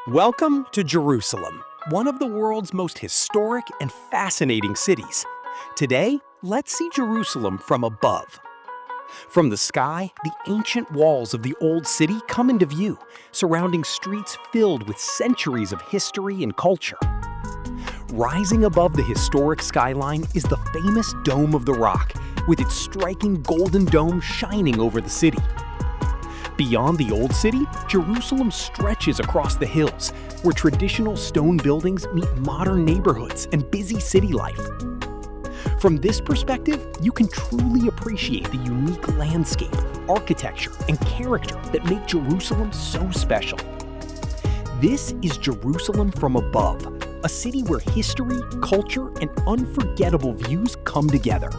Welcome to Jerusalem, one of the world's most historic and fascinating cities. Today, let's see Jerusalem from above. From the sky, the ancient walls of the old city come into view, surrounding streets filled with centuries of history and culture. Rising above the historic skyline is the famous Dome of the Rock, with its striking golden dome shining over the city. Beyond the Old City, Jerusalem stretches across the hills, where traditional stone buildings meet modern neighborhoods and busy city life. From this perspective, you can truly appreciate the unique landscape, architecture, and character that make Jerusalem so special. This is Jerusalem from above, a city where history, culture, and unforgettable views come together.